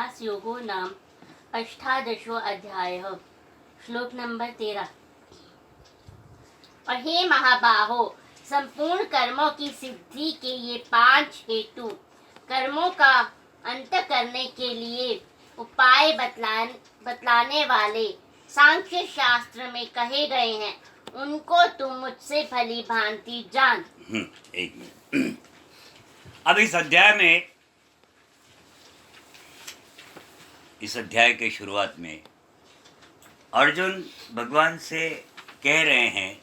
संन्यास योगो नाम अष्टादशो अध्यायः। श्लोक नंबर 13। और हे महाबाहो, संपूर्ण कर्मों की सिद्धि के ये 5 हेतु कर्मों का अंत करने के लिए उपाय बतलाने वाले सांख्य शास्त्र में कहे गए हैं, उनको तुम मुझसे भली भांति जान। एक मिनट। अब इस अध्याय के शुरुआत में अर्जुन भगवान से कह रहे हैं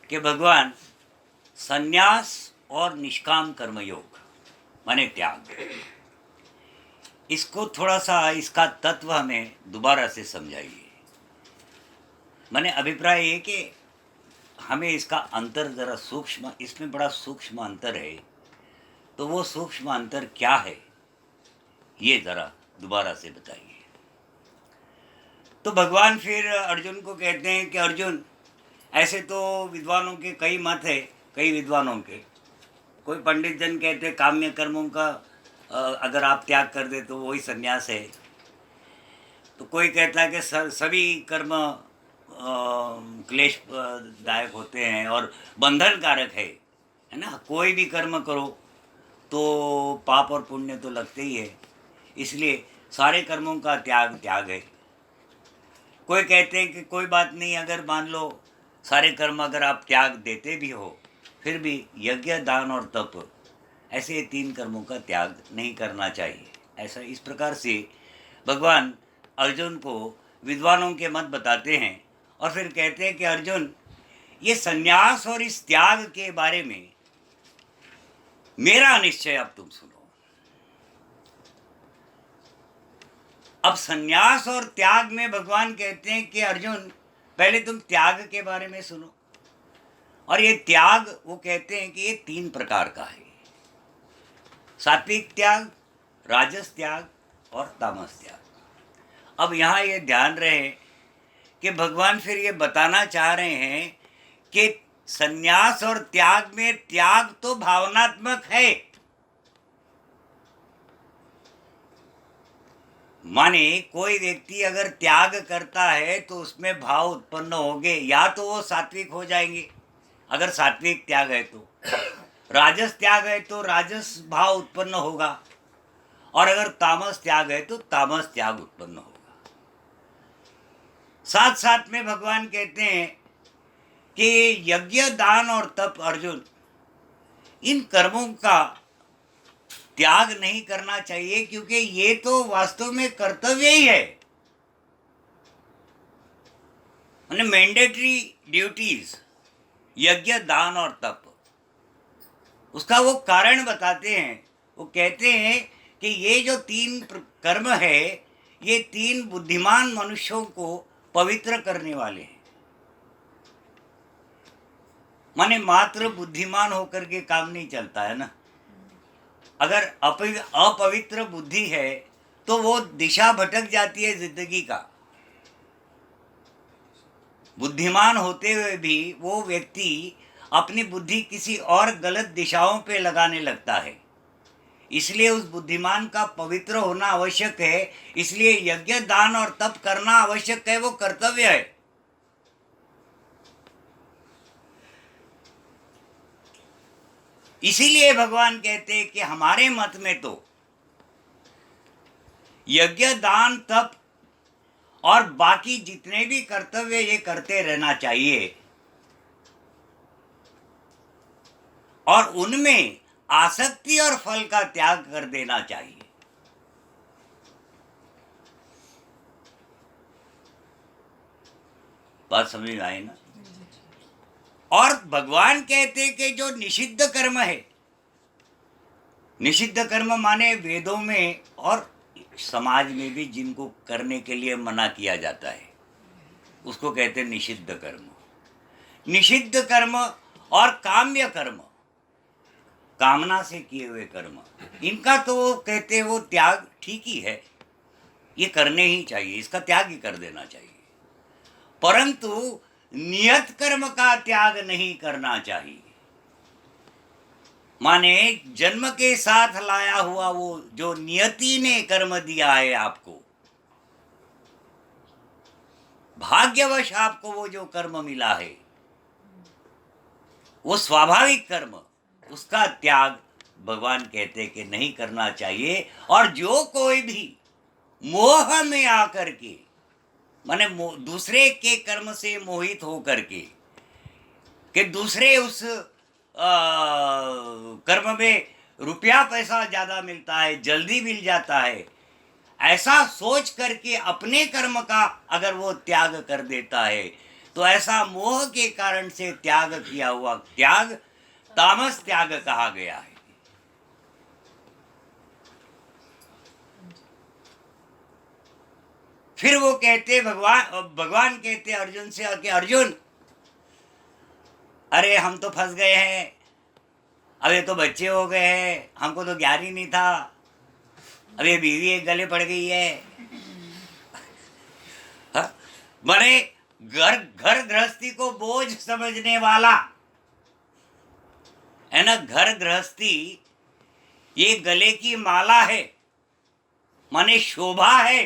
कि भगवान, संन्यास और निष्काम कर्मयोग माने त्याग, इसको थोड़ा सा इसका तत्व हमें दोबारा से समझाइए। मैंने अभिप्राय ये कि हमें इसका अंतर ज़रा सूक्ष्म, इसमें बड़ा सूक्ष्म अंतर है, तो वो सूक्ष्म अंतर क्या है ये ज़रा दोबारा से बताइए। तो भगवान फिर अर्जुन को कहते हैं कि अर्जुन, ऐसे तो विद्वानों के कई मत है, कई विद्वानों के, कोई पंडित जन कहते हैं काम्य कर्मों का अगर आप त्याग कर दे तो वही संन्यास है। तो कोई कहता है कि सभी कर्म क्लेशदायक होते हैं और बंधन कारक है ना। कोई भी कर्म करो तो पाप और पुण्य तो लगते ही है, इसलिए सारे कर्मों का त्याग है। कोई कहते हैं कि कोई बात नहीं, अगर मान लो सारे कर्म अगर आप त्याग देते भी हो, फिर भी यज्ञ, दान और तप, ऐसे 3 कर्मों का त्याग नहीं करना चाहिए। ऐसा इस प्रकार से भगवान अर्जुन को विद्वानों के मत बताते हैं और फिर कहते हैं कि अर्जुन, ये संन्यास और इस त्याग के बारे में मेरा निश्चय अब तुम सुनो। अब संन्यास और त्याग में भगवान कहते हैं कि अर्जुन, पहले तुम त्याग के बारे में सुनो। और ये त्याग, वो कहते हैं कि ये 3 प्रकार का है, सात्विक त्याग, राजस त्याग और तामस त्याग। अब यहाँ ये ध्यान रहे कि भगवान फिर ये बताना चाह रहे हैं कि संन्यास और त्याग में त्याग तो भावनात्मक है, माने कोई व्यक्ति अगर त्याग करता है तो उसमें भाव उत्पन्न होंगे, या तो वो सात्विक हो जाएंगे अगर सात्विक त्याग है तो, राजस त्याग है तो राजस भाव उत्पन्न होगा, और अगर तामस त्याग है तो तामस त्याग उत्पन्न होगा। साथ साथ में भगवान कहते हैं कि यज्ञ, दान और तप, अर्जुन, इन कर्मों का त्याग नहीं करना चाहिए, क्योंकि ये तो वास्तव में कर्तव्य ही है, माने मैंडेटरी ड्यूटीज, यज्ञ, दान और तप। उसका वो कारण बताते हैं, वो कहते हैं कि ये जो 3 कर्म है, ये 3 बुद्धिमान मनुष्यों को पवित्र करने वाले हैं। माने मात्र बुद्धिमान होकर के काम नहीं चलता है ना। अगर अपवित्र बुद्धि है तो वो दिशा भटक जाती है जिंदगी का। बुद्धिमान होते हुए भी वो व्यक्ति अपनी बुद्धि किसी और गलत दिशाओं पे लगाने लगता है, इसलिए उस बुद्धिमान का पवित्र होना आवश्यक है। इसलिए यज्ञ, दान और तप करना आवश्यक है, वो कर्तव्य है। इसीलिए भगवान कहते हैं कि हमारे मत में तो यज्ञ, दान, तप और बाकी जितने भी कर्तव्य ये करते रहना चाहिए, और उनमें आसक्ति और फल का त्याग कर देना चाहिए। बात समझ में आई ना। और भगवान कहते हैं कि जो निषिद्ध कर्म है, निषिद्ध कर्म माने वेदों में और समाज में भी जिनको करने के लिए मना किया जाता है, उसको कहते हैं निषिद्ध कर्म। निषिद्ध कर्म और काम्य कर्म, कामना से किए हुए कर्म, इनका तो वो कहते हैं वो त्याग ठीक ही है, ये करने ही चाहिए, इसका त्याग ही कर देना चाहिए। परंतु नियत कर्म का त्याग नहीं करना चाहिए। माने जन्म के साथ लाया हुआ वो जो नियति ने कर्म दिया है आपको, भाग्यवश आपको वो जो कर्म मिला है, वो स्वाभाविक कर्म, उसका त्याग भगवान कहते कि नहीं करना चाहिए। और जो कोई भी मोह में आकर के, माने दूसरे के कर्म से मोहित होकर के, कि दूसरे उस कर्म में रुपया पैसा ज्यादा मिलता है, जल्दी मिल जाता है, ऐसा सोच करके अपने कर्म का अगर वो त्याग कर देता है, तो ऐसा मोह के कारण से त्याग किया हुआ त्याग तामस त्याग कहा गया है। फिर वो कहते भगवान कहते अर्जुन से कि अर्जुन, अरे हम तो फंस गए हैं, अब ये तो बच्चे हो गए हैं, हमको तो ज्ञान ही नहीं था, अब ये बीवी एक गले पड़ गई है। बड़े घर गृहस्थी को बोझ समझने वाला है ना, घर गृहस्थी ये गले की माला है, माने शोभा है।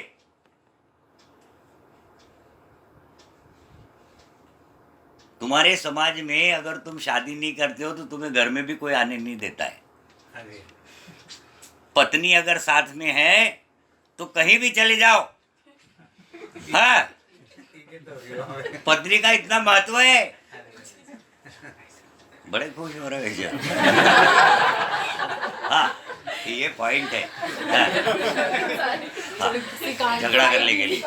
तुम्हारे समाज में अगर तुम शादी नहीं करते हो तो तुम्हें घर में भी कोई आने नहीं देता है। पत्नी अगर साथ में है तो कहीं भी चले जाओ। हाँ, पत्नी का इतना महत्व है। बड़े खुश हो रहे हैं। हाँ, ये पॉइंट है। हाँ, झगड़ा करने के लिए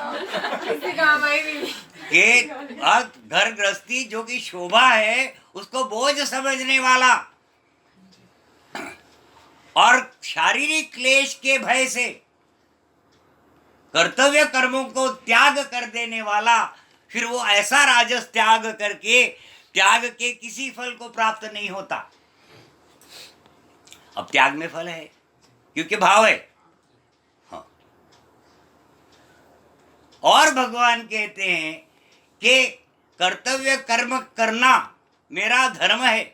कि घर गृहस्थी जो कि शोभा है उसको बोझ समझने वाला और शारीरिक क्लेश के भय से कर्तव्य कर्मों को त्याग कर देने वाला, फिर वो ऐसा राजस त्याग करके त्याग के किसी फल को प्राप्त नहीं होता। अब त्याग में फल है क्योंकि भाव है। हाँ। और भगवान कहते हैं कि कर्तव्य कर्म करना मेरा धर्म है,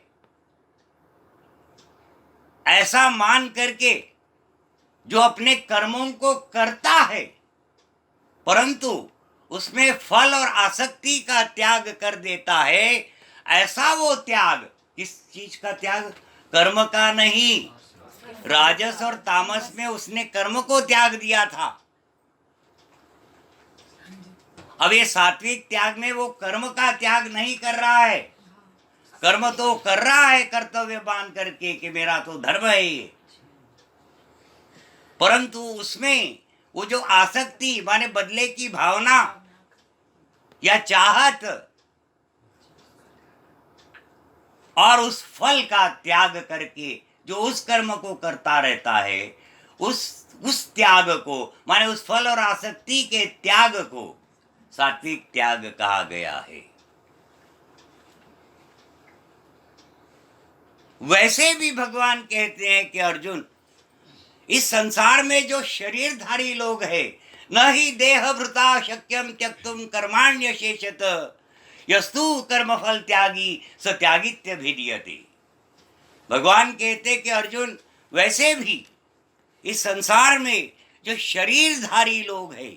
ऐसा मान करके जो अपने कर्मों को करता है परंतु उसमें फल और आसक्ति का त्याग कर देता है, ऐसा वो त्याग, किस चीज का त्याग? कर्म का नहीं। राजस और तामस में उसने कर्म को त्याग दिया था। अब ये सात्विक त्याग में वो कर्म का त्याग नहीं कर रहा है, कर्म तो कर रहा है कर्तव्य मान करके कि मेरा तो धर्म है ये, परंतु उसमें वो जो आसक्ति माने बदले की भावना या चाहत और उस फल का त्याग करके जो उस कर्म को करता रहता है, उस त्याग को माने उस फल और आसक्ति के त्याग को सात्विक त्याग कहा गया है। वैसे भी भगवान कहते हैं कि अर्जुन, इस संसार में जो शरीरधारी लोग हैं, न ही देहभृता शक्यम त्यक्तुम कर्माण्य शेषत यस्तु कर्मफल त्यागी स त्यागित्य भिद्यते। भगवान कहते कि अर्जुन, वैसे भी इस संसार में जो शरीरधारी लोग हैं,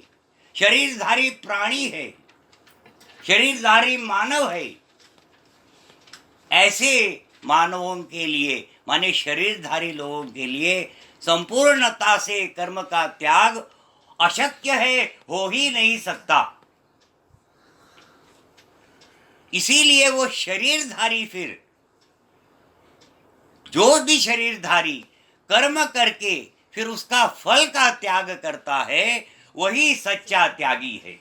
शरीरधारी प्राणी है, शरीरधारी मानव है, ऐसे मानवों के लिए माने शरीरधारी लोगों के लिए संपूर्णता से कर्म का त्याग अशक्य है, हो ही नहीं सकता। इसीलिए वो शरीरधारी, फिर जो भी शरीरधारी कर्म करके फिर उसका फल का त्याग करता है, वही सच्चा त्यागी है।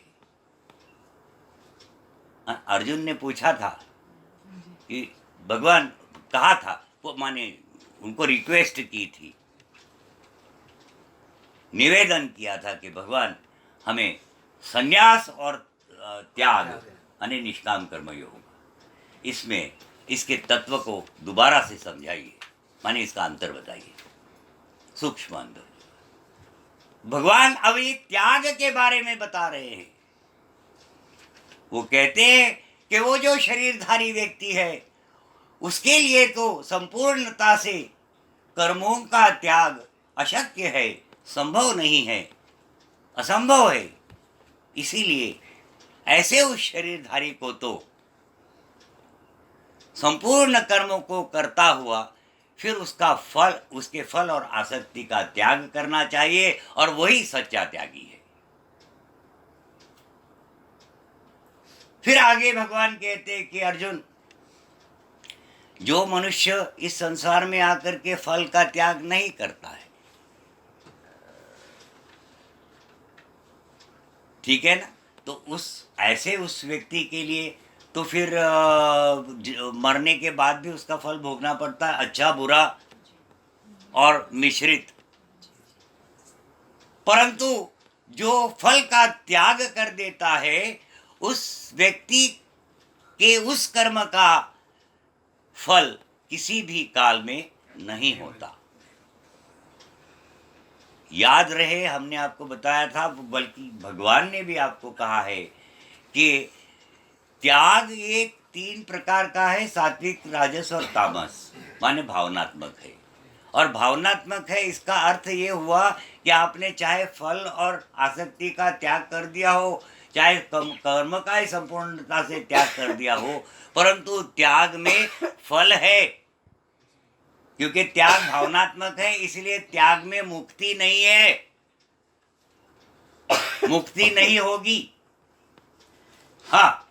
अर्जुन ने पूछा था कि भगवान, कहा था वो, माने उनको रिक्वेस्ट की थी, निवेदन किया था कि भगवान हमें संन्यास और त्याग यानी निष्काम कर्मयोग, इसमें इसके तत्व को दोबारा से समझाइए, माने इसका अंतर बताइए, सूक्ष्म अंतर। भगवान अब ये त्याग के बारे में बता रहे हैं। वो कहते हैं कि वो जो शरीरधारी व्यक्ति है उसके लिए तो संपूर्णता से कर्मों का त्याग अशक्य है, संभव नहीं है, असंभव है। इसीलिए ऐसे उस शरीरधारी को तो संपूर्ण कर्मों को करता हुआ फिर उसके फल और आसक्ति का त्याग करना चाहिए, और वही सच्चा त्यागी है। फिर आगे भगवान कहते हैं कि अर्जुन, जो मनुष्य इस संसार में आकर के फल का त्याग नहीं करता है, ठीक है ना, तो उस व्यक्ति के लिए तो फिर मरने के बाद भी उसका फल भोगना पड़ता है, अच्छा बुरा और मिश्रित। परंतु जो फल का त्याग कर देता है, उस व्यक्ति के उस कर्म का फल किसी भी काल में नहीं होता। याद रहे, हमने आपको बताया था, बल्कि भगवान ने भी आपको कहा है कि त्याग एक 3 प्रकार का है, सात्विक, राजस और तामस, माने भावनात्मक है। और भावनात्मक है, इसका अर्थ ये हुआ कि आपने चाहे फल और आसक्ति का त्याग कर दिया हो, चाहे कर्म का ही संपूर्णता से त्याग कर दिया हो, परंतु त्याग में फल है। क्योंकि त्याग भावनात्मक है, इसलिए त्याग में मुक्ति नहीं है, मुक्ति नहीं होगी। हाँ,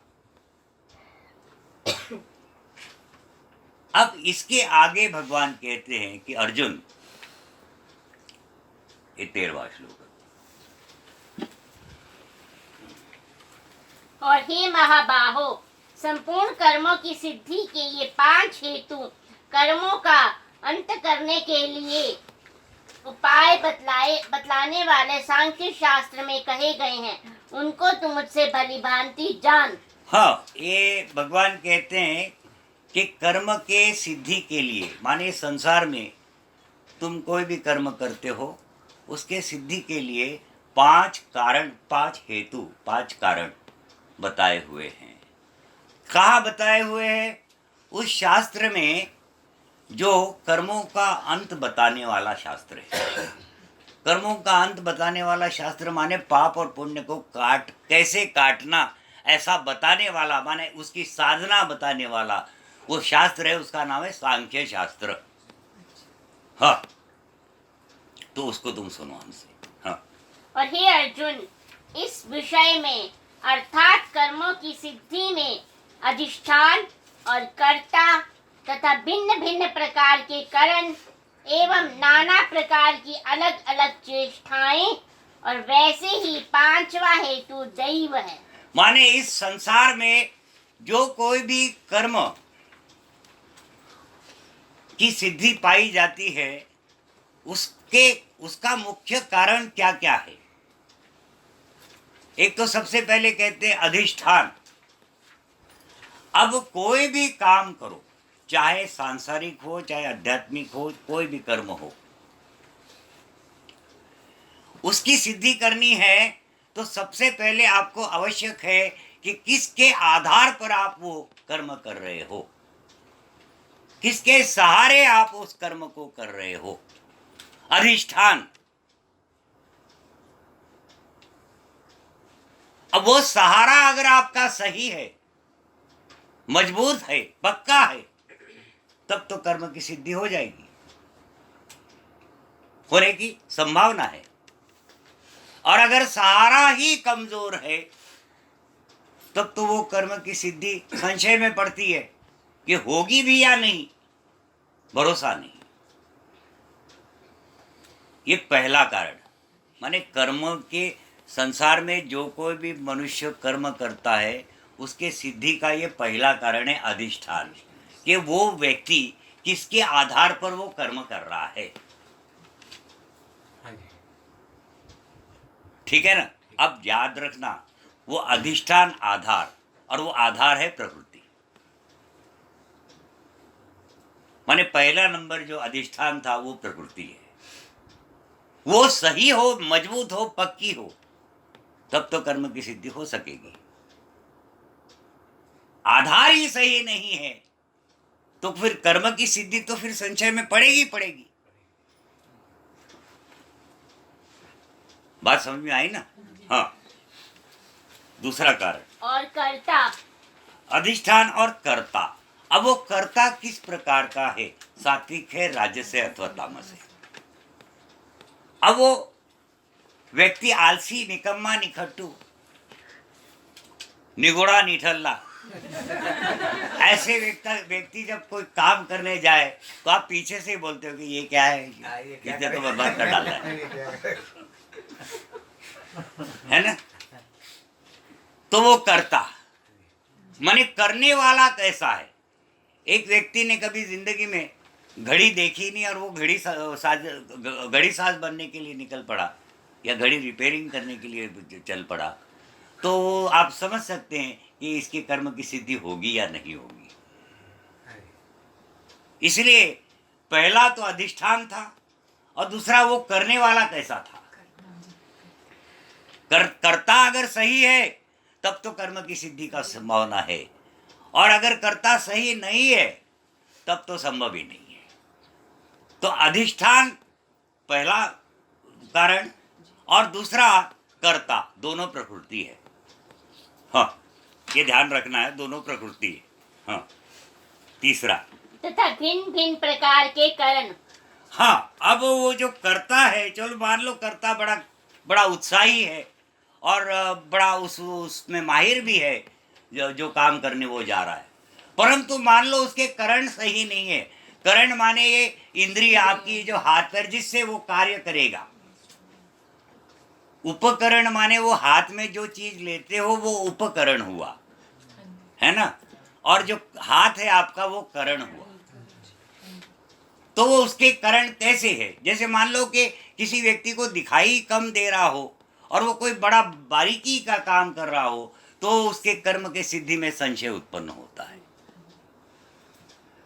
अब इसके आगे भगवान कहते हैं कि अर्जुन, ये 13वां श्लोक, और हे महाबाहो, संपूर्ण कर्मों की सिद्धि के ये 5 हेतु कर्मों का अंत करने के लिए उपाय बतलाने वाले सांख्य शास्त्र में कहे गए हैं, उनको तुम मुझसे भली भांति जान। हाँ, ये भगवान कहते हैं कि कर्म के सिद्धि के लिए, माने संसार में तुम कोई भी कर्म करते हो, उसके सिद्धि के लिए 5 कारण, 5 हेतु, 5 कारण बताए हुए हैं। कहाँ बताए हुए हैं? उस शास्त्र में जो कर्मों का अंत बताने वाला शास्त्र है। कर्मों का अंत बताने वाला शास्त्र माने पाप और पुण्य को कैसे काटना, ऐसा बताने वाला, माने उसकी साधना बताने वाला वो शास्त्र है, उसका नाम है सांख्य शास्त्र। हाँ, तो उसको तुम सुनो हमसे। हाँ, और हे अर्जुन, इस विषय में अर्थात कर्मों की सिद्धि में अधिष्ठान और कर्ता तथा भिन्न भिन्न प्रकार के कारण एवं नाना प्रकार की अलग अलग चेष्टाएं, और वैसे ही 5वां हेतु दैव है। माने इस संसार में जो कोई भी कर्म की सिद्धि पाई जाती है, उसका मुख्य कारण क्या क्या है? एक तो सबसे पहले कहते हैं अधिष्ठान। अब कोई भी काम करो, चाहे सांसारिक हो चाहे आध्यात्मिक हो, कोई भी कर्म हो, उसकी सिद्धि करनी है तो सबसे पहले आपको आवश्यक है कि किसके आधार पर आप वो कर्म कर रहे हो, किसके सहारे आप उस कर्म को कर रहे हो। अधिष्ठान। अब वो सहारा अगर आपका सही है, मजबूत है, पक्का है, तब तो कर्म की सिद्धि हो जाएगी, होने की संभावना है। और अगर सहारा ही कमजोर है, तब तो वो कर्म की सिद्धि संशय में पड़ती है कि होगी भी या नहीं, भरोसा नहीं। ये पहला कारण, माने कर्म के संसार में जो कोई भी मनुष्य कर्म करता है, उसके सिद्धि का ये पहला कारण है अधिष्ठान, कि वो व्यक्ति किसके आधार पर वो कर्म कर रहा है। ठीक है ना? अब याद रखना, वो अधिष्ठान आधार, और वो आधार है प्रकृति। माने पहला नंबर जो अधिष्ठान था वो प्रकृति है। वो सही हो, मजबूत हो, पक्की हो, तब तो कर्म की सिद्धि हो सकेगी। आधार ही सही नहीं है तो फिर कर्म की सिद्धि तो फिर संशय में पड़ेगी। बात समझ में आई ना? हाँ, दूसरा कारण और कर्ता। अधिष्ठान और कर्ता। अब वो कर्ता किस प्रकार का है? सात्विक है, राजस है अथवा तामस है। अब वो व्यक्ति आलसी, निकम्मा, निखट्टू, निगोड़ा, निठल्ला, ऐसे व्यक्ति जब कोई काम करने जाए तो आप पीछे से बोलते हो कि ये क्या है, इसने तो बर्बाद कर डाला है ना? तो वो कर्ता माने करने वाला कैसा है? एक व्यक्ति ने कभी जिंदगी में घड़ी देखी नहीं और वो घड़ी साज बनने के लिए निकल पड़ा या घड़ी रिपेयरिंग करने के लिए चल पड़ा, तो आप समझ सकते हैं कि इसके कर्म की सिद्धि होगी या नहीं होगी। इसलिए पहला तो अधिष्ठान था और दूसरा वो करने वाला कैसा था। कर्ता अगर सही है तब तो कर्म की सिद्धि का संभावना है, और अगर कर्ता सही नहीं है तब तो संभव ही नहीं है। तो अधिष्ठान पहला कारण और दूसरा कर्ता, दोनों प्रकृति है। हाँ, ये ध्यान रखना है, दोनों प्रकृति है। हाँ, तीसरा तथा भिन्न भिन्न प्रकार के कारण। हाँ, अब वो जो कर्ता है, चलो मान लो कर्ता बड़ा उत्साही है और बड़ा उसमें माहिर भी है, जो काम करने वो जा रहा है, परंतु मान लो उसके करण सही नहीं है। करण माने ये इंद्रिय आपकी जो हाथ पैर जिससे वो कार्य करेगा। उपकरण माने वो हाथ में जो चीज लेते हो वो उपकरण हुआ, है ना? और जो हाथ है आपका वो करण हुआ। तो वो उसके करण कैसे है? जैसे मान लो कि किसी व्यक्ति को दिखाई कम दे रहा हो और वो कोई बड़ा बारीकी का काम कर रहा हो, तो उसके कर्म के सिद्धि में संशय उत्पन्न होता है।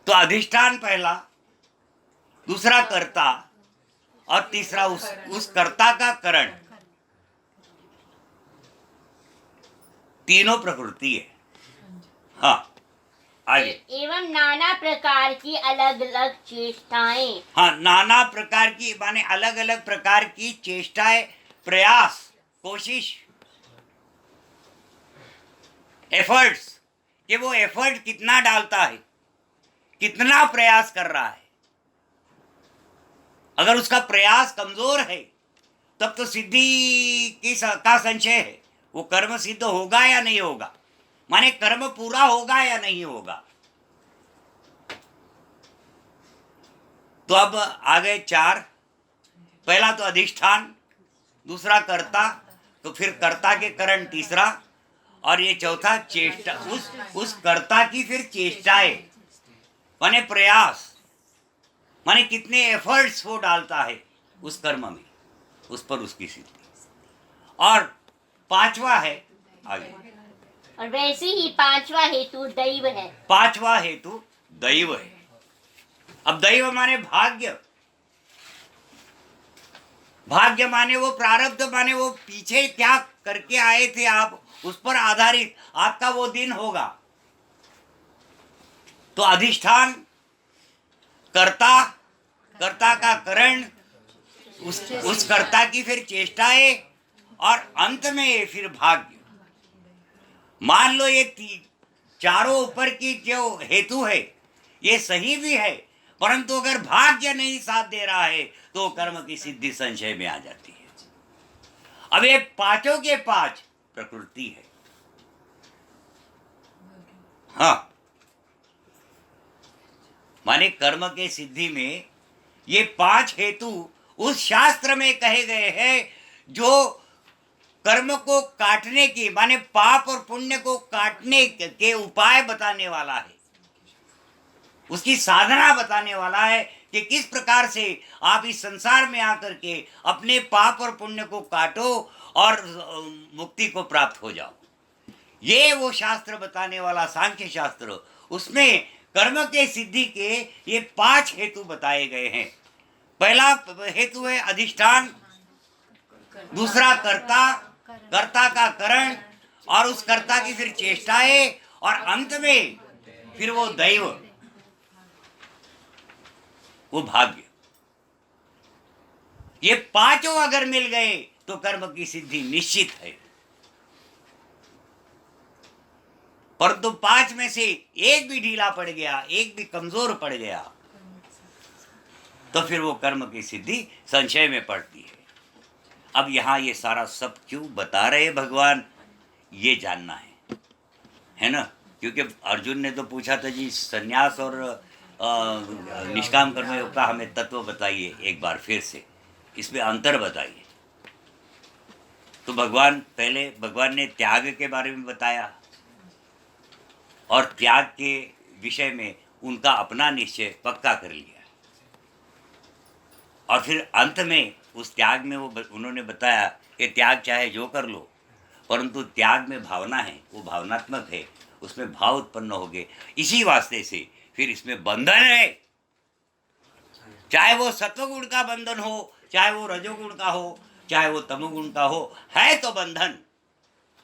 तो अधिष्ठान पहला, दूसरा कर्ता और तीसरा उस कर्ता का करण, तीनों प्रकृति है। हाँ, आगे। एवं नाना प्रकार की अलग अलग चेष्टाएं। हाँ, नाना प्रकार की माने अलग अलग प्रकार की चेष्टाएं, प्रयास, कोशिश, एफर्ट्स, कि वो एफर्ट कितना डालता है, कितना प्रयास कर रहा है। अगर उसका प्रयास कमजोर है तब तो सिद्धि का संशय है, वो कर्म सिद्ध होगा या नहीं होगा, माने कर्म पूरा होगा या नहीं होगा। तो अब आ गए चार। पहला तो अधिष्ठान, दूसरा कर्ता, तो फिर कर्ता के करण तीसरा, और ये चौथा चेष्टा, उस कर्ता की फिर चेष्टाएं माने प्रयास, माने कितने एफर्ट्स वो डालता है उस कर्म में, उस पर उसकी सिद्धि। और पांचवा है आगे, और वैसे ही पांचवा हेतु दैव है। पांचवा हेतु दैव है। अब दैव माने भाग्य, भाग्य माने वो प्रारब्ध, माने वो पीछे क्या करके आए थे आप, उस पर आधारित आपका वो दिन होगा। तो अधिष्ठान, कर्ता, कर्ता का करण, उस कर्ता की फिर चेष्टाएं, और अंत में फिर भाग्य। मान लो ये चारों ऊपर की जो हेतु है ये सही भी है, परंतु अगर भाग्य नहीं साथ दे रहा है तो कर्म की सिद्धि संशय में आ जाती है। अब ये पांचों के पांच प्रकृति है। हाँ, माने कर्म के सिद्धि में ये पांच हेतु उस शास्त्र में कहे गए हैं जो कर्म को काटने की, माने पाप और पुण्य को काटने के उपाय बताने वाला है, उसकी साधना बताने वाला है कि किस प्रकार से आप इस संसार में आकर के अपने पाप और पुण्य को काटो और मुक्ति को प्राप्त हो जाओ। ये वो शास्त्र बताने वाला सांख्य शास्त्र, उसमें कर्म के सिद्धि के ये पांच हेतु बताए गए हैं। पहला हेतु है अधिष्ठान, दूसरा कर्ता, कर्ता का करण, और उस कर्ता की फिर चेष्टाएं, और अंत में फिर वो दैव, वो भाग्य। ये पांचों अगर मिल गए तो कर्म की सिद्धि निश्चित है। परंतु 5 में से एक भी ढीला पड़ गया, एक भी कमजोर पड़ गया, तो फिर वो कर्म की सिद्धि संशय में पड़ती है। अब यहाँ ये सारा सब क्यों बता रहे भगवान, ये जानना है ना? क्योंकि अर्जुन ने तो पूछा था जी संन्यास और निष्काम कर्मयोग का हमें तत्व बताइए एक बार फिर से, इसमें अंतर बताइए। तो भगवान ने त्याग के बारे में बताया और त्याग के विषय में उनका अपना निश्चय पक्का कर लिया। और फिर अंत में उस त्याग में उन्होंने बताया कि त्याग चाहे जो कर लो, परंतु त्याग में भावना है, वो भावनात्मक है, उसमें भाव उत्पन्न हो गए। इसी वास्ते से फिर इसमें बंधन है, चाहे वो सत्वगुण का बंधन हो, चाहे वो रजोगुण का हो, चाहे वो तमोगुण का हो, है तो बंधन।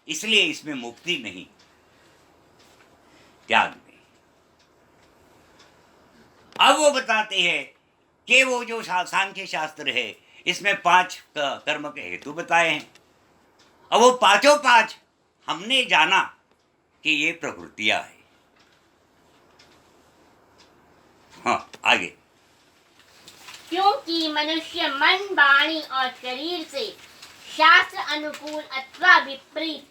इसलिए इसमें मुक्ति नहीं, त्याग में। अब वो बताते हैं कि वो जो सांख्य शास्त्र है इसमें 5 कर्म के हेतु बताए हैं। अब वो पांचों 5 हमने जाना कि ये प्रकृतियां है। हाँ, आगे। क्योंकि मनुष्य मन, वाणी और शरीर से शास्त्र अनुकूल अथवा विपरीत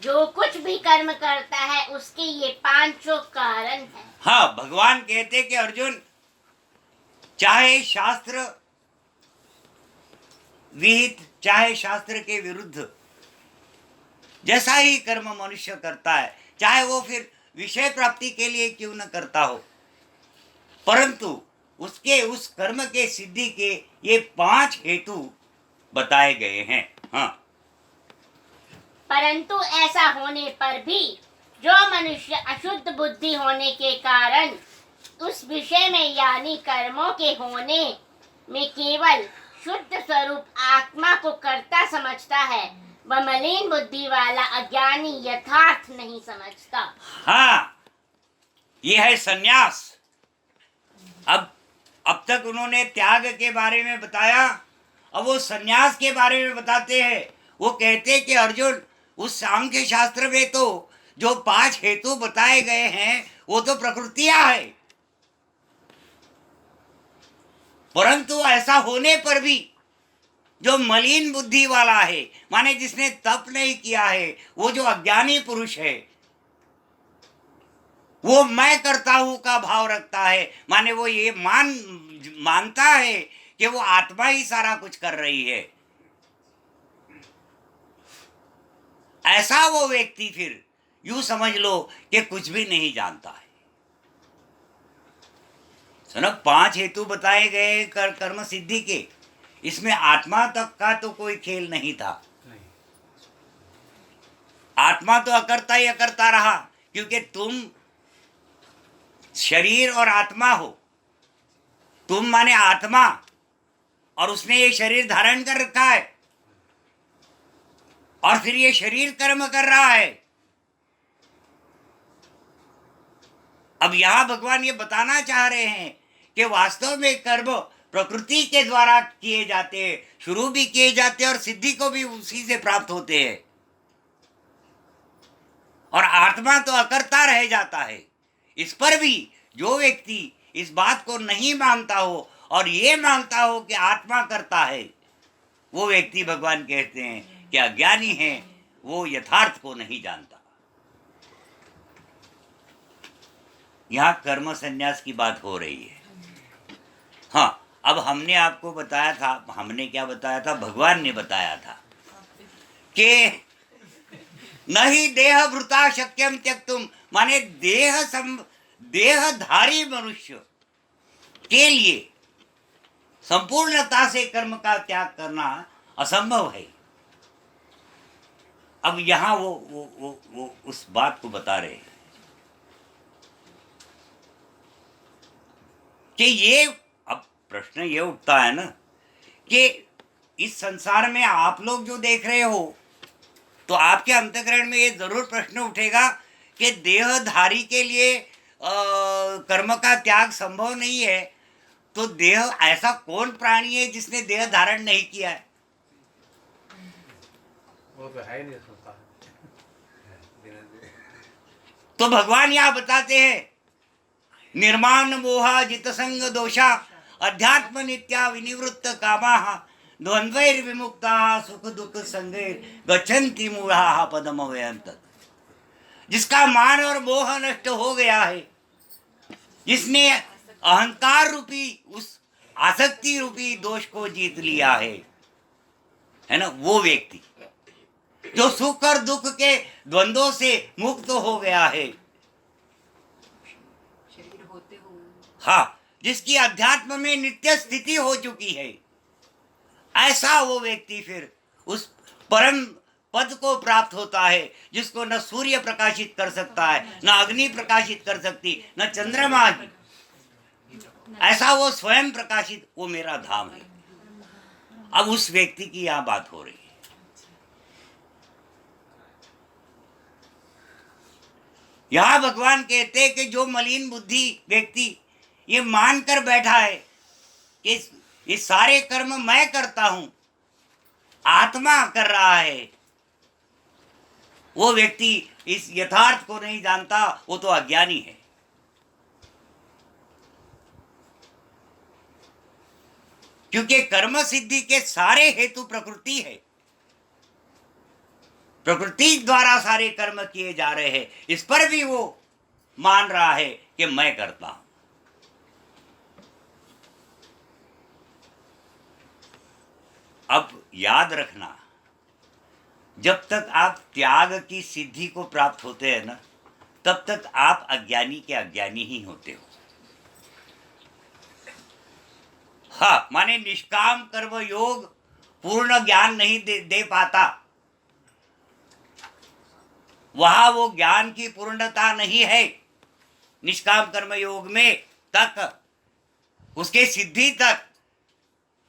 जो कुछ भी कर्म करता है उसके ये 5 कारण हैं। हाँ, भगवान कहते कि अर्जुन, चाहे शास्त्र विहित चाहे शास्त्र के विरुद्ध जैसा ही कर्म मनुष्य करता है, चाहे वो फिर विषय प्राप्ति के लिए क्यों न करता हो, परंतु उसके उस कर्म के सिद्धि के ये 5 हेतु बताए गए हैं। हाँ, परंतु ऐसा होने पर भी जो मनुष्य अशुद्ध बुद्धि होने के कारण उस विषय में यानी कर्मों के होने में केवल शुद्ध स्वरूप आत्मा को कर्ता समझता है, वह मलिन बुद्धि वाला अज्ञानी यथार्थ नहीं समझता। हाँ, ये है संन्यास। अब तक उन्होंने त्याग के बारे में बताया, अब वो संन्यास के बारे में बताते हैं। वो कहते कि अर्जुन, उस सांख्य शास्त्र में तो जो 5 हेतु बताए गए हैं वो तो प्रकृतियां है, परंतु ऐसा होने पर भी जो मलिन बुद्धि वाला है, माने जिसने तप नहीं किया है, वो जो अज्ञानी पुरुष है, वो मैं करता हूं का भाव रखता है, माने वो ये मानता है कि वो आत्मा ही सारा कुछ कर रही है। ऐसा वो व्यक्ति फिर यूं समझ लो कि कुछ भी नहीं जानता है। सुनो, 5 हेतु बताए गए कर्म सिद्धि के, इसमें आत्मा तक का तो कोई खेल नहीं था। आत्मा तो अकर्ता ही अकर्ता रहा, क्योंकि तुम शरीर और आत्मा हो। तुम माने आत्मा, और उसने ये शरीर धारण कर रखा है, और फिर ये शरीर कर्म कर रहा है। अब यहां भगवान ये बताना चाह रहे हैं कि वास्तव में कर्म प्रकृति के द्वारा किए जाते हैं, शुरू भी किए जाते हैं और सिद्धि को भी उसी से प्राप्त होते हैं, और आत्मा तो अकर्ता रह जाता है। इस पर भी जो व्यक्ति इस बात को नहीं मानता हो और ये मानता हो कि आत्मा करता है, वो व्यक्ति भगवान कहते हैं कि अज्ञानी है, वो यथार्थ को नहीं जानता। यहां कर्म संन्यास की बात हो रही है। हाँ, अब हमने आपको बताया था, हमने क्या बताया था, भगवान ने बताया था कि नहीं देह भृता शक्यम त्यक्तुम, माने देहधारी मनुष्य के लिए संपूर्णता से कर्म का त्याग करना असंभव है। अब यहां वो उस बात को बता रहे हैं कि ये, अब प्रश्न ये उठता है ना कि इस संसार में आप लोग जो देख रहे हो, तो आपके अंतःकरण में ये जरूर प्रश्न उठेगा कि देहधारी के लिए कर्म का त्याग संभव नहीं है, तो देह, ऐसा कौन प्राणी है जिसने देह धारण नहीं किया है? वो तो है ही नहीं सोता। तो भगवान यहाँ बताते हैं निर्माण मोहा जित संग दोषा अध्यात्म नित्या विनिवृत्त कामा द्वंद्वैर विमुक्ता सुख दुख संगे गच्छन्ति मूढ़ा पदम व्ययं तत्। जिसका मान और मोह नष्ट हो गया है, जिसने अहंकार रूपी उस आसक्ति रूपी दोष को जीत लिया है ना, वो व्यक्ति जो सुख और दुख के द्वंद्वों से मुक्त हो गया है, शरीर होते हुए, हाँ, जिसकी अध्यात्म में नित्य स्थिति हो चुकी है, ऐसा वो व्यक्ति फिर उस परम पद को प्राप्त होता है जिसको न सूर्य प्रकाशित कर सकता है, न अग्नि प्रकाशित कर सकती, न चंद्रमा। ऐसा वो स्वयं प्रकाशित, वो मेरा धाम है। अब उस व्यक्ति की यहां बात हो रही है। यहां भगवान कहते हैं कि जो मलिन बुद्धि व्यक्ति ये मानकर बैठा है कि ये सारे कर्म मैं करता हूं, आत्मा कर रहा है, वो व्यक्ति इस यथार्थ को नहीं जानता, वो तो अज्ञानी है। क्योंकि कर्म सिद्धि के सारे हेतु प्रकृति है, प्रकृति द्वारा सारे कर्म किए जा रहे हैं, इस पर भी वो मान रहा है कि मैं करता हूं। अब याद रखना, जब तक आप त्याग की सिद्धि को प्राप्त होते हैं ना, तब तक आप अज्ञानी के अज्ञानी ही होते हो। हाँ, माने निष्काम कर्म योग पूर्ण ज्ञान नहीं दे पाता, वहां वो ज्ञान की पूर्णता नहीं है। निष्काम कर्म योग में तक, उसके सिद्धि तक,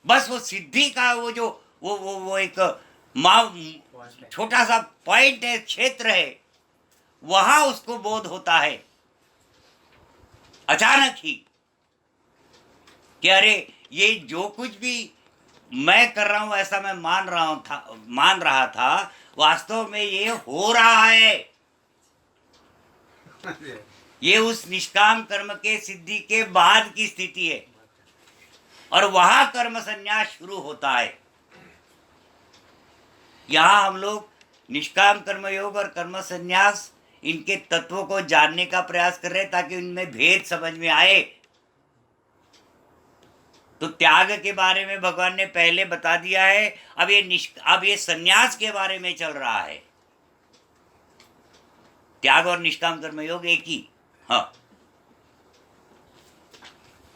बस वो सिद्धि का वो जो वो एक छोटा सा पॉइंट है, क्षेत्र है, वहां उसको बोध होता है अचानक ही कि अरे ये जो कुछ भी मैं कर रहा हूं ऐसा मैं मान रहा था, वास्तव में ये हो रहा है। ये उस निष्काम कर्म के सिद्धि के बाद की स्थिति है और वहां कर्म संन्यास शुरू होता है। यहां हम लोग निष्काम कर्म योग और कर्म संन्यास, इनके तत्वों को जानने का प्रयास कर रहे हैं ताकि उनमें भेद समझ में आए। तो त्याग के बारे में भगवान ने पहले बता दिया है, अब ये संन्यास के बारे में चल रहा है। त्याग और निष्काम कर्म योग एक ही, हाँ।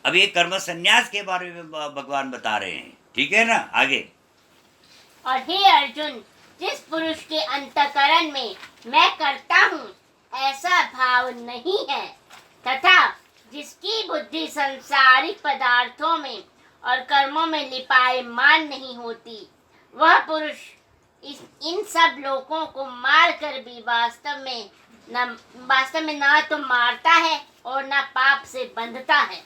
अब ये कर्म संन्यास के बारे में भगवान बता रहे हैं, ठीक है ना। आगे, और हे अर्जुन, जिस पुरुष के अंतःकरण में मैं करता हूँ ऐसा भाव नहीं है, तथा जिसकी बुद्धि सांसारिक पदार्थों में और कर्मों में लिपायमान नहीं होती, वह पुरुष इन सब लोगों को मार कर भी वास्तव में ना तो मारता है और ना पाप से बंधता है।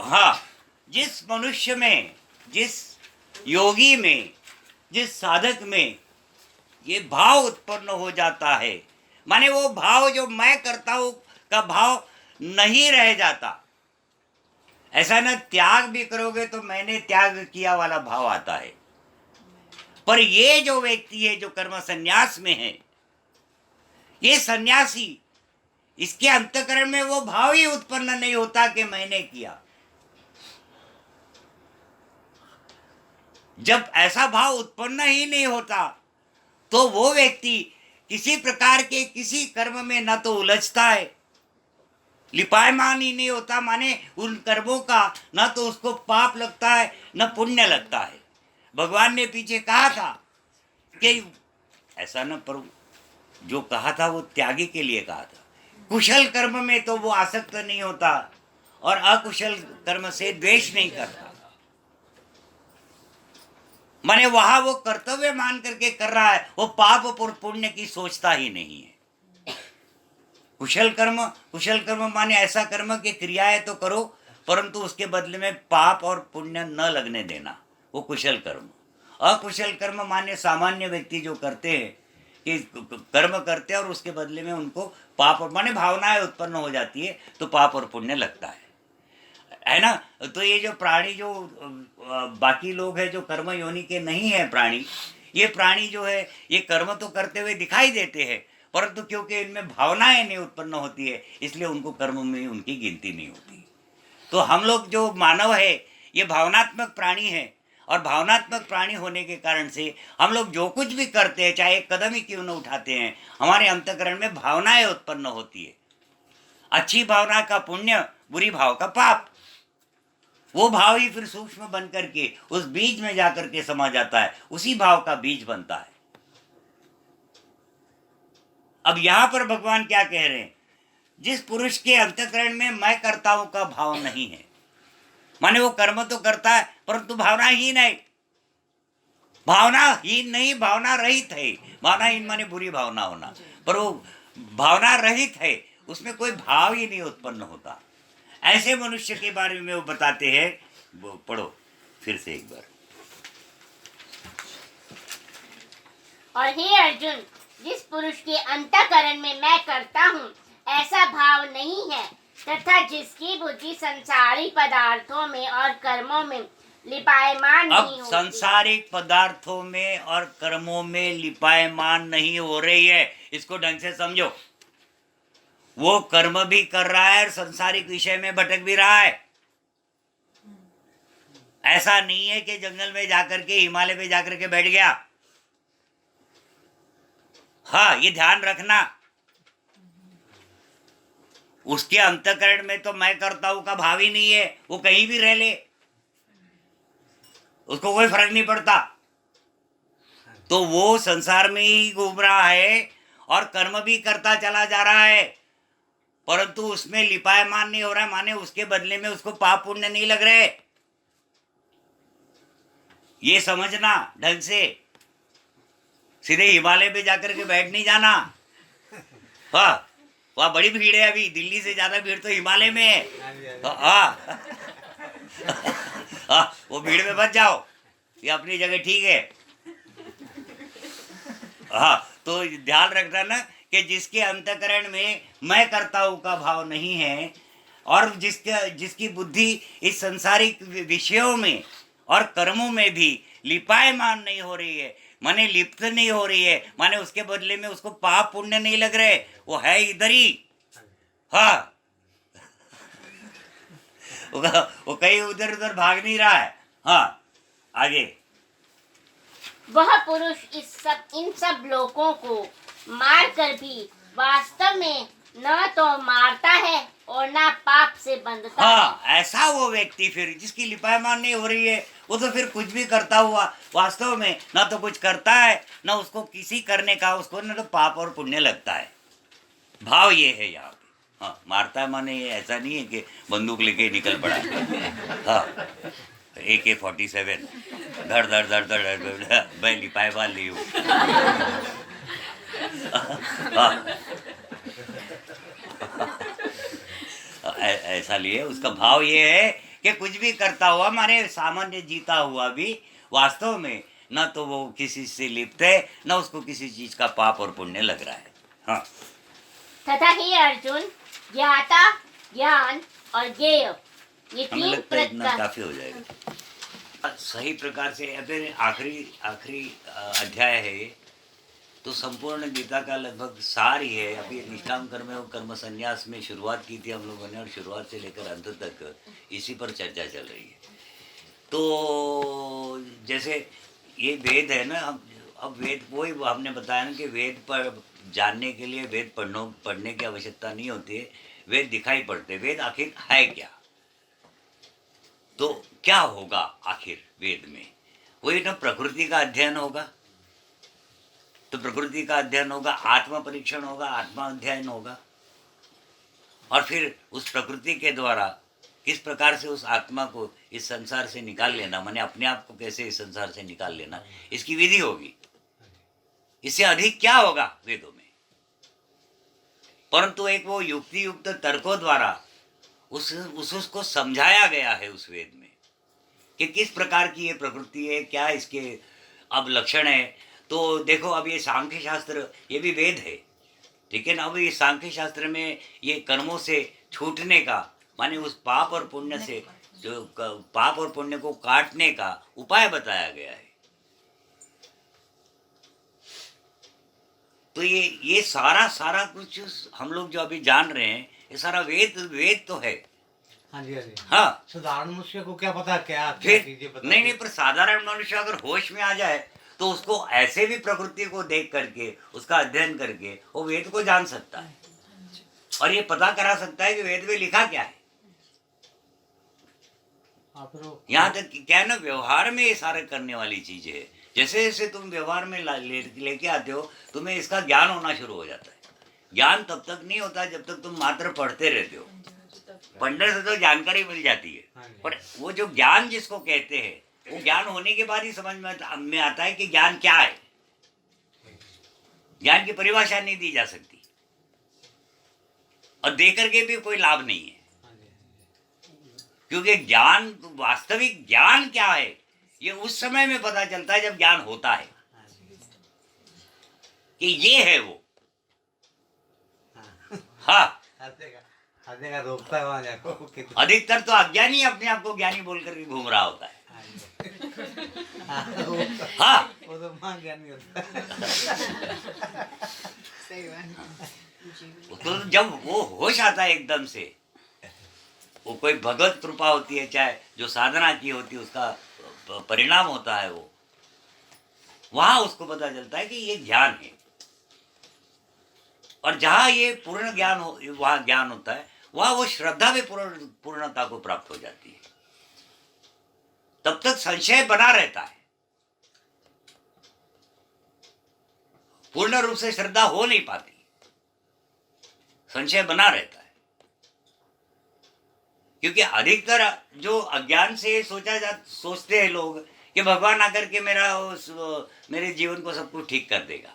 हाँ, जिस मनुष्य में, जिस योगी में, जिस साधक में ये भाव उत्पन्न हो जाता है, माने वो भाव जो मैं करता हूं का भाव नहीं रह जाता। ऐसा ना त्याग भी करोगे तो मैंने त्याग किया वाला भाव आता है। पर ये जो व्यक्ति है जो कर्म संन्यास में है, ये सन्यासी, इसके अंतःकरण में वो भाव ही उत्पन्न नहीं होता कि मैंने किया। जब ऐसा भाव उत्पन्न ही नहीं होता तो वो व्यक्ति किसी प्रकार के किसी कर्म में न तो उलझता है, लिपायमान ही नहीं होता, माने उन कर्मों का न तो उसको पाप लगता है न पुण्य लगता है। भगवान ने पीछे कहा था कि ऐसा न, पर जो कहा था वो त्यागी के लिए कहा था। कुशल कर्म में तो वो आसक्त नहीं होता और अकुशल कर्म से द्वेष नहीं करता, माने वहां वो कर्तव्य मान करके कर रहा है, वो पाप और पुण्य की सोचता ही नहीं है। कुशल कर्म माने ऐसा कर्म की क्रियाएं तो करो परंतु उसके बदले में पाप और पुण्य न लगने देना, वो कुशल कर्म। अकुशल कर्म माने सामान्य व्यक्ति जो करते हैं कि कर्म करते हैं और उसके बदले में उनको पाप और माने भावनाएं उत्पन्न हो जाती है, तो पाप और पुण्य लगता है ना। तो ये जो प्राणी जो बाकी लोग हैं जो कर्म योनि के नहीं है प्राणी, ये प्राणी जो है ये कर्म तो करते हुए दिखाई देते हैं, परंतु क्योंकि इनमें भावनाएं नहीं उत्पन्न होती है इसलिए उनको कर्म में उनकी गिनती नहीं होती। तो हम लोग जो मानव है ये भावनात्मक प्राणी है, और भावनात्मक प्राणी होने के कारण से हम लोग जो कुछ भी करते हैं, चाहे एक कदम ही क्यों न उठाते हैं, हमारे अंतःकरण में भावनाएं उत्पन्न होती है। अच्छी भावना का पुण्य, बुरी भाव का पाप। वो भाव ही फिर सूक्ष्म बन करके उस बीज में जाकर के समा जाता है, उसी भाव का बीज बनता है। अब यहां पर भगवान क्या कह रहे हैं, जिस पुरुष के अंतःकरण में मैं कर्ताओं का भाव नहीं है, माने वो कर्म तो करता है परंतु भावनाहीन है। भावनाहीन नहीं, भावना रहित है। भावनाहीन माने बुरी भावना होना, पर वो भावना रहित है, उसमें कोई भाव ही नहीं उत्पन्न होता। ऐसे मनुष्य के बारे में वो बताते हैं, वो पढ़ो फिर से एक बार। और हे अर्जुन, जिस पुरुष के अंतःकरण में मैं करता हूँ ऐसा भाव नहीं है, तथा जिसकी बुद्धि संसारिक पदार्थों में और कर्मों में लिपायमान नहीं होती। संसारिक पदार्थों में और कर्मों में लिपायमान नहीं हो रही है, इसको ढंग से समझो। वो कर्म भी कर रहा है और संसारिक विषय में भटक भी रहा है। ऐसा नहीं है कि जंगल में जाकर के, हिमालय पे जाकर के बैठ गया। हाँ, ये ध्यान रखना, उसके अंतःकरण में तो मैं करता हूं का भाव ही नहीं है। वो कहीं भी रह ले, उसको कोई फर्क नहीं पड़ता। तो वो संसार में ही घूम रहा है और कर्म भी करता चला जा रहा है, परंतु उसमें लिपायमान नहीं हो रहा है, माने उसके बदले में उसको पाप पुण्य नहीं लग रहे। ये समझना ढंग से। सीधे हिमालय पे जाकर के बैठ नहीं जाना। हाँ, वहाँ बड़ी भीड़ है, अभी दिल्ली से ज्यादा भीड़ तो हिमालय में है। हाँ हाँ, वो भीड़ में बच जाओ, ये अपनी जगह ठीक है। हाँ, तो ध्यान रखना ना कि जिसके अंतःकरण में मैं कर्ताओं का भाव नहीं है, और जिसकी बुद्धि इस संसारिक विषयों में और कर्मों में भी लिपायमान नहीं हो रही है, माने लिप्त नहीं हो रही है, माने उसके बदले में उसको पाप पुण्य नहीं लग रहे, वो है इधर ही। हाँ, वो कहीं उधर उधर भाग नहीं रहा है। हाँ, आगे। वह पुरुष इन सब लोगों को मार कर भी वास्तव में न तो मारता है और न पाप से बंधता है। हाँ, ऐसा वो व्यक्ति फिर जिसकी लिपायमान नहीं हो रही है, वो तो फिर कुछ भी करता हुआ वास्तव में ना तो कुछ करता है, ना उसको किसी करने का उसको ना तो पाप और पुण्य लगता है। भाव ये है यहाँ पे। हाँ, मारता है माने ये ऐसा नहीं है कि बंदूक लेके निकल पड़ा। हाँ, AK-47 धड़ धड़ धड़ धड़ धड़, मैं लिपायमान ली हूँ। ऐसा लिए, उसका भाव ये है कि कुछ भी करता हुआ, माने सामान्य जीता हुआ भी वास्तव में न तो वो किसी से लिप्त है, न उसको किसी चीज का पाप और पुण्य लग रहा है। हाँ, तथा हे अर्जुन, ज्ञाता, ज्ञान और ज्ञेय, ये हमें तीन लगता है इतना प्रकार। काफी हो जाएगा। सही प्रकार से फिर आखिरी अध्याय है ये, तो संपूर्ण गीता का लगभग सार ही है। अभी निष्काम कर्म और कर्म संन्यास में शुरुआत की थी हम लोगों ने, और शुरुआत से लेकर अंत तक इसी पर चर्चा चल रही है। तो जैसे ये वेद है ना, अब वेद वही हमने बताया ना कि वेद पर जानने के लिए वेद पढ़ने की आवश्यकता नहीं होती है, वेद दिखाई पड़ते। वेद आखिर है क्या, तो क्या होगा आखिर वेद में? वही ना, प्रकृति का अध्ययन होगा, तो प्रकृति का अध्ययन होगा, आत्मा परीक्षण होगा, आत्मा अध्ययन होगा, और फिर उस प्रकृति के द्वारा किस प्रकार से उस आत्मा को इस संसार से निकाल लेना, माने अपने आप को कैसे इस संसार से निकाल लेना, इसकी विधि होगी। इससे अधिक क्या होगा वेदों में? परंतु एक वो युक्ति युक्त तर्कों द्वारा उसको समझाया गया है उस वेद में कि किस प्रकार की ये प्रकृति है, क्या इसके अब लक्षण है। तो देखो अब ये सांख्य शास्त्र ये भी वेद है, ठीक है ना। अब ये सांख्य शास्त्र में ये कर्मों से छूटने का, माने उस पाप और पुण्य से, जो पाप और पुण्य को काटने का उपाय बताया गया है। तो ये सारा सारा कुछ हम लोग जो अभी जान रहे हैं, ये सारा वेद वेद तो है। हाँ जी, हाँ जी। हाँ, साधारण मनुष्य को क्या पता क्या फिर चीजें पता नहीं, पर साधारण मनुष्य अगर होश में आ जाए तो उसको ऐसे भी प्रकृति को देख करके, उसका अध्ययन करके वो वेद को जान सकता है और ये पता करा सकता है कि वेद में लिखा क्या है। यहाँ तक क्या है ना, व्यवहार में ये सारे करने वाली चीजें है। जैसे जैसे तुम व्यवहार में लेके आते हो, तुम्हें इसका ज्ञान होना शुरू हो जाता है। ज्ञान तब तक नहीं होता जब तक तुम मात्र पढ़ते रहते हो। पढ़ने से तो जानकारी मिल जाती है, पर वो जो ज्ञान जिसको कहते हैं, वो ज्ञान होने के बाद ही समझ में आता है कि ज्ञान क्या है। ज्ञान की परिभाषा नहीं दी जा सकती और दे करके भी कोई लाभ नहीं है, क्योंकि ज्ञान, वास्तविक ज्ञान क्या है ये उस समय में पता चलता है जब ज्ञान होता है कि ये है वो। हाँ, रोकता है वहाँ जाको। अधिकतर तो अज्ञानी अपने आप को ज्ञानी बोल करके घूम रहा होता है। हाँ, वो तो वहाँ ज्ञानी होता है। तो जब वो होश आता है एकदम से, वो कोई भगवत कृपा होती है, चाहे जो साधना की होती है उसका परिणाम होता है, वो वहां उसको पता चलता है कि ये ज्ञान है। और जहां ये पूर्ण ज्ञान हो, वहां ज्ञान होता है, वहां वो श्रद्धा भी पूर्णता को प्राप्त हो जाती है। तब तक संशय बना रहता है, पूर्ण रूप से श्रद्धा हो नहीं पाती, संशय बना रहता है। क्योंकि अधिकतर जो अज्ञान से सोचते हैं लोग कि भगवान आकर के मेरे जीवन को सब कुछ ठीक कर देगा,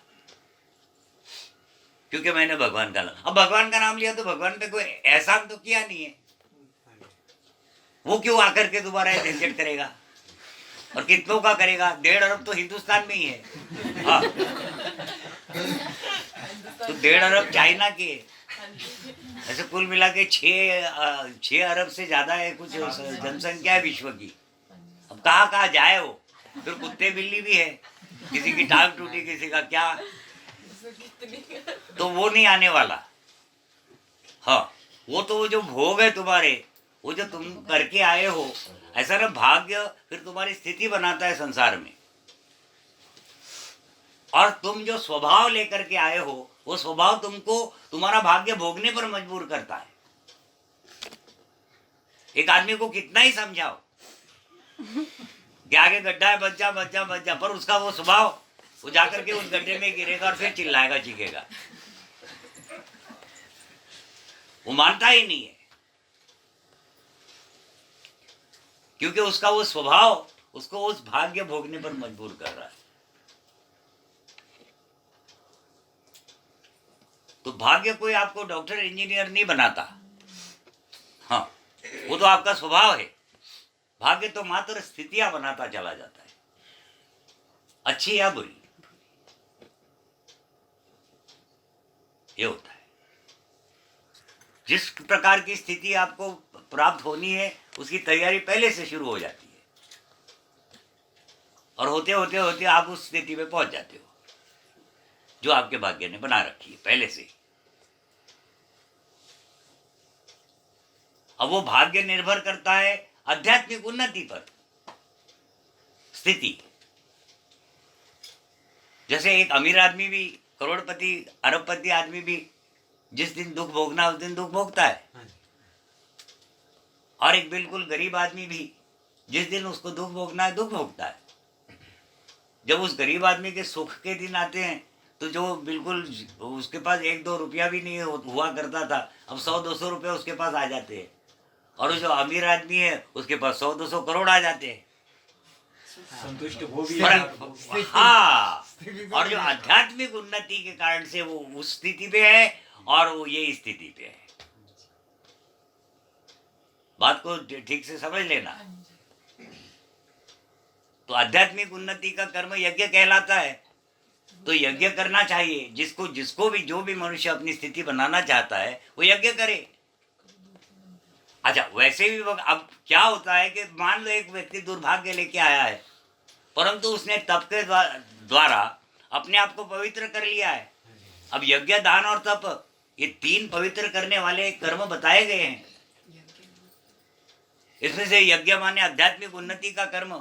क्योंकि मैंने भगवान का नाम, अब भगवान का नाम लिया तो भगवान पे कोई एहसान तो किया नहीं है, वो क्यों आकर के दोबारा झंझट करेगा, और कितनों का करेगा। 1.5 अरब तो हिंदुस्तान में ही है। हाँ, तो 1.5 अरब चाइना के, ऐसे कुल मिला के 6 अरब से ज्यादा है कुछ जनसंख्या है विश्व की। अब कहाँ कहाँ जाए वो, फिर कुत्ते बिल्ली भी है, किसी की टांग टूटी, किसी का क्या, तो वो नहीं आने वाला। हाँ, वो तो वो जो भोग है तुम्हारे, वो जो तुम करके आए हो, ऐसा ना भाग्य फिर तुम्हारी स्थिति बनाता है संसार में, और तुम जो स्वभाव लेकर के आए हो, वो स्वभाव तुमको तुम्हारा भाग्य भोगने पर मजबूर करता है। एक आदमी को कितना ही समझाओ कि आगे गड्ढा है, बच जा बच जा बच जा, पर उसका वो स्वभाव, वो जाकर के उस गड्ढे में गिरेगा और फिर चिल्लाएगा चीखेगा, वो मानता ही नहीं है, क्योंकि उसका वो स्वभाव उसको उस भाग्य भोगने पर मजबूर कर रहा है। तो भाग्य कोई आपको डॉक्टर इंजीनियर नहीं बनाता, हाँ, वो तो आपका स्वभाव है। भाग्य तो मात्र स्थितियां बनाता चला जाता है, अच्छी या बुरी, ये होता है। जिस प्रकार की स्थिति आपको प्राप्त होनी है, उसकी तैयारी पहले से शुरू हो जाती है, और होते होते होते आप उस स्थिति में पहुंच जाते हो जो आपके भाग्य ने बना रखी है पहले से। अब वो भाग्य निर्भर करता है आध्यात्मिक उन्नति पर, स्थिति। जैसे एक अमीर आदमी भी, करोड़पति अरबपति आदमी भी जिस दिन दुख भोगना उस दिन दुख भोगता है, और एक बिल्कुल गरीब आदमी भी जिस दिन उसको दुख भोगना है दुख भोगता है। जब उस गरीब आदमी के सुख के दिन आते हैं, तो जो बिल्कुल उसके पास 1-2 रुपया भी नहीं हुआ करता था, अब 100-200 रुपये उसके पास आ जाते हैं, और जो अमीर आदमी है उसके पास 100-200 करोड़ आ जाते हैं। संतुष्ट वो भी हाँ, और जो आध्यात्मिक उन्नति के कारण से वो उस स्थिति पे है और वो ये स्थिति पे है। बात को ठीक से समझ लेना। तो आध्यात्मिक उन्नति का कर्म यज्ञ कहलाता है, तो यज्ञ करना चाहिए। जिसको जिसको भी जो भी मनुष्य अपनी स्थिति बनाना चाहता है वो यज्ञ करे। अच्छा, वैसे भी अब क्या होता है कि मान लो एक व्यक्ति दुर्भाग्य लेके आया है, परंतु उसने तप के द्वारा अपने आप को पवित्र कर लिया है। अब यज्ञ, दान और तप, ये 3 पवित्र करने वाले कर्म बताए गए हैं। इसमें से यज्ञ माने आध्यात्मिक उन्नति का कर्म,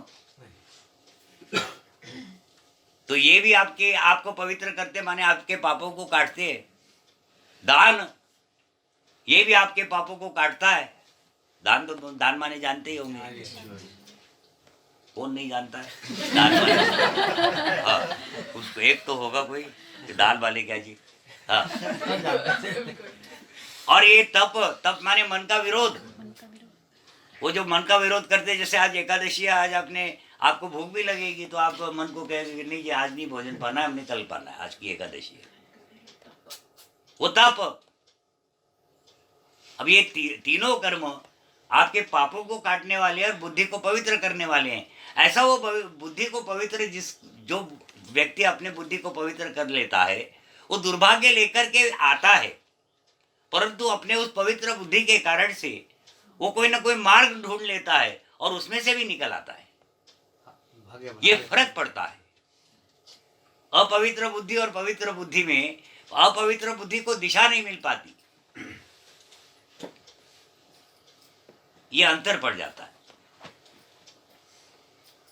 तो ये भी आपको पवित्र करते माने आपके पापों को काटते हैं। दान, ये भी आपके पापों को काटता है। दान तो दान माने जानते ही होंगे, कौन नहीं जानता है दान माने? हाँ, उसको एक तो होगा कोई कि दान वाले क्या जी। हाँ, और ये तप माने मन का विरोध। वो जो मन का विरोध करते, जैसे आज एकादशी है, आज आपको भूख भी लगेगी तो आप मन को कहेंगे कि नहीं जी आज नहीं भोजन पाना है, हमने कल पाना है, आज की एकादशी है, वो तप। अब ये तीनों कर्म आपके पापों को काटने वाले और बुद्धि को पवित्र करने वाले हैं। ऐसा वो बुद्धि को पवित्र, जो व्यक्ति अपने बुद्धि को पवित्र कर लेता है वो दुर्भाग्य लेकर के आता है, परंतु अपने उस पवित्र बुद्धि के कारण से वो कोई ना कोई मार्ग ढूंढ लेता है और उसमें से भी निकल आता है। ये फर्क पड़ता है अपवित्र बुद्धि और पवित्र बुद्धि में। अपवित्र बुद्धि को दिशा नहीं मिल पाती, ये अंतर पड़ जाता है।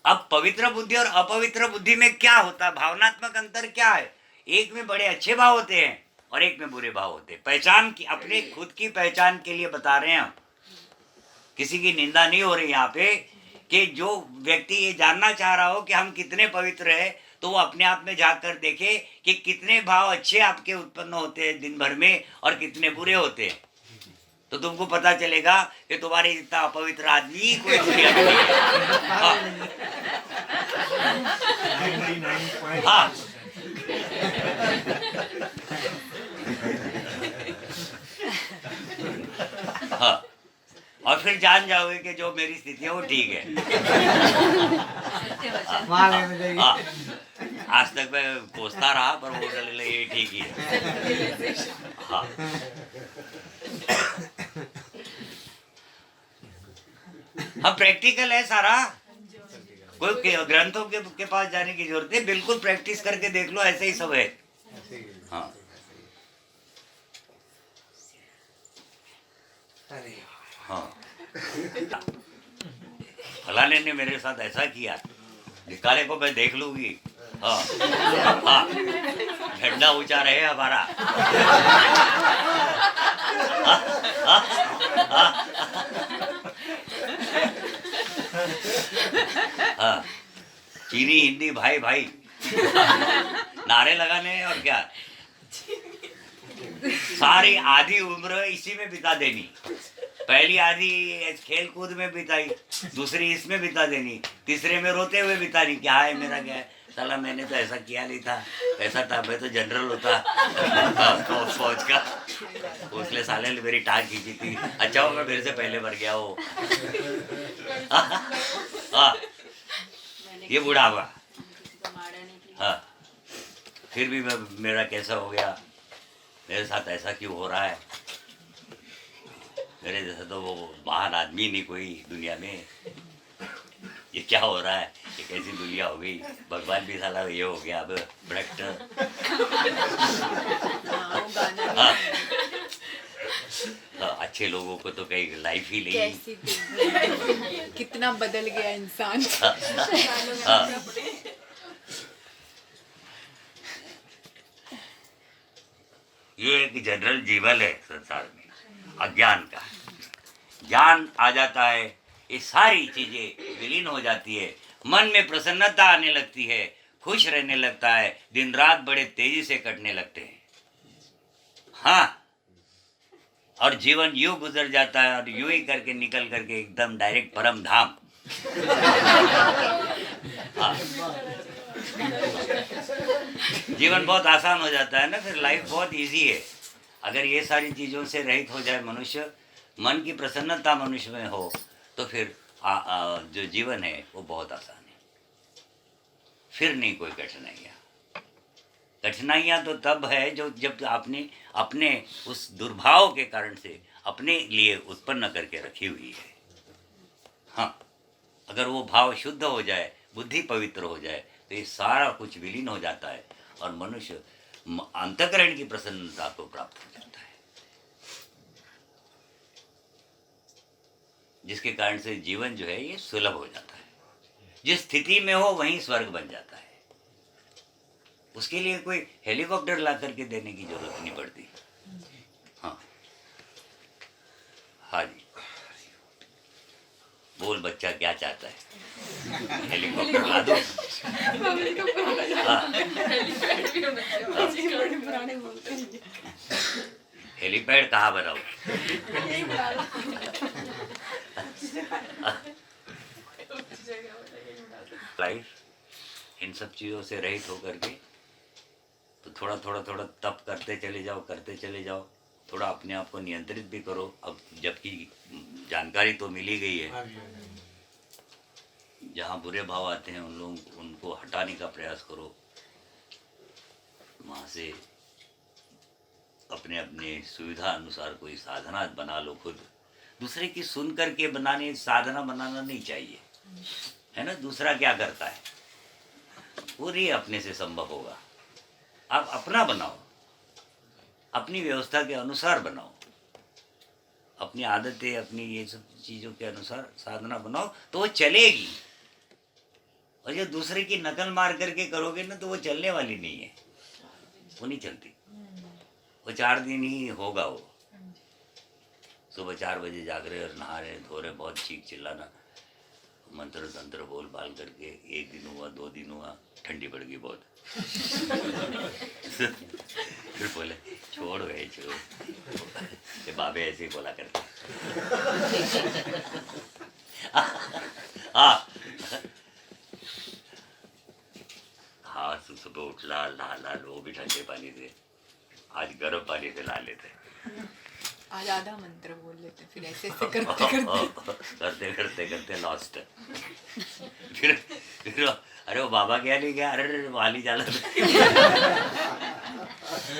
अब पवित्र बुद्धि और अपवित्र बुद्धि में क्या होता है, भावनात्मक अंतर क्या है? एक में बड़े अच्छे भाव होते हैं और एक में बुरे भाव होते हैं। पहचान की, अपने खुद की पहचान के लिए बता रहे हैं हम, किसी की निंदा नहीं हो रही यहाँ पे। कि जो व्यक्ति ये जानना चाह रहा हो कि हम कितने पवित्र है, तो वो अपने आप में जाकर देखे कि कितने भाव अच्छे आपके उत्पन्न होते हैं दिन भर में और कितने बुरे होते हैं, तो तुमको पता चलेगा कि तुम्हारे जितना अपवित्र आदमी कोई दुनिया में नहीं है। हाँ, हाँ, और फिर जान जाओगे कि जो मेरी स्थिति है वो ठीक है। हाँ, आज तक मैं कोसता रहा पर वो चले ये ठीक ही है। हाँ, हम प्रैक्टिकल है सारा, कोई ग्रंथों के पास जाने की जरूरत है, बिल्कुल प्रैक्टिस करके देख लो, ऐसे ही सब है। हाँ, हाँ, फलाने ने मेरे साथ ऐसा किया, निकाले को मैं देख लूंगी। हाँ, हाँ, झंडा ऊंचा रहे हमारा। हाँ, चीनी हिंदी भाई भाई नारे लगाने और क्या, सारी आधी उम्र इसी में बिता देनी। पहली आधी खेल कूद में बिताई, दूसरी इसमें बिता देनी, तीसरे में रोते हुए बितानी कि हाय मेरा क्या है, साला मैंने तो ऐसा किया नहीं था, ऐसा था, मैं तो जनरल होता फौज का, उसने साले ने मेरी टांग खींची थी, अच्छा हो मैं मेरे से पहले मर गया हो। ये बुढ़ापा। हाँ, फिर भी मेरा कैसा हो गया, मेरे साथ ऐसा क्यों हो रहा है, मेरे जैसा तो वो महान आदमी नहीं कोई दुनिया में, ये क्या हो रहा है, ये कैसी दुनिया हो गई, भगवान भी साला ये हो गया अब भ्रष्ट। हाँ, अच्छे लोगों को तो कहीं लाइफ ही नहीं। कितना बदल गया इंसान। ये एक जनरल जीवन है संसार में, अज्ञान का। ज्ञान आ जाता है, ये सारी चीजें विलीन हो जाती है, मन में प्रसन्नता आने लगती है, खुश रहने लगता है, दिन रात बड़े तेजी से कटने लगते हैं। हाँ, और जीवन यूं गुजर जाता है और यूं ही करके निकल करके एकदम डायरेक्ट परम धाम। हाँ, जीवन बहुत आसान हो जाता है ना, फिर लाइफ बहुत इजी है। अगर ये सारी चीज़ों से रहित हो जाए मनुष्य, मन की प्रसन्नता मनुष्य में हो, तो फिर जो जीवन है वो बहुत आसान है, फिर नहीं कोई कठिनाइयाँ। कठिनाइयाँ तो तब है जब आपने अपने उस दुर्भाव के कारण से अपने लिए उत्पन्न करके रखी हुई है। हाँ, अगर वो भाव शुद्ध हो जाए, बुद्धि पवित्र हो जाए, तो ये सारा कुछ विलीन हो जाता है और मनुष्य अंतःकरण की प्रसन्नता को प्राप्त हो जाता है, जिसके कारण से जीवन जो है ये सुलभ हो जाता है। जिस स्थिति में हो वहीं स्वर्ग बन जाता है। उसके लिए कोई हेलीकॉप्टर ला करके देने की जरूरत नहीं पड़ती। हाँ हाँ जी, बोल बच्चा क्या चाहता है? हेलीकॉप्टर ला दो। हाँ, बड़े पुराने बोलते हैं। हेलीपैड कहाँ बनाओ? लाइफ इन सब चीज़ों से रहित होकर के तो थोड़ा तप करते चले जाओ, थोड़ा अपने आप को नियंत्रित भी करो। अब जबकि जानकारी तो मिली गई है, हाँ जी, हाँ जी। जहाँ बुरे भाव आते हैं उनको हटाने का प्रयास करो। वहाँ से अपने अपने सुविधा अनुसार कोई साधना बना लो। खुद दूसरे की सुन करके साधना बनाना नहीं चाहिए, है ना। दूसरा क्या करता है वो नहीं अपने से संभव होगा। आप अपना बनाओ, अपनी व्यवस्था के अनुसार बनाओ, अपनी आदतें, अपनी ये सब चीज़ों के अनुसार साधना बनाओ तो वो चलेगी। और जो दूसरे की नकल मार करके करोगे ना तो वो चलने वाली नहीं है, वो नहीं चलती। वो 4 दिन ही होगा। वो सुबह 4 बजे जाग रहे और नहा रहे धो रहे, बहुत चीख चिल्लाना, मंत्र तंत्र बोल बाल करके 1 दिन हुआ, 2 दिन हुआ, ठंडी पड़ गई बहुत। फिर बोले छोड़ गए छोड़, ये बाबे ऐसे ही बोला करते। हाँ हाँ, सुबह उठला ला वो भी ठंडे पानी से, आज गर्म पानी से ला लेते। आज आधा मंत्र बोल लेते, फिर ऐसे करते करते लॉस्ट। फिर अरे वो बाबा क्या नहीं गया, अरे वाली जाला। अरे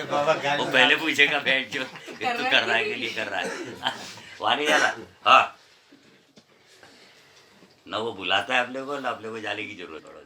बाबा वो पहले पूछेगा बैठ जो तो कर रहा है कि नहीं कर रहा है। वाली जाला। हाँ, ना वो बुलाता है अपने को, ना अपने को जाने की जरूरत पड़ती।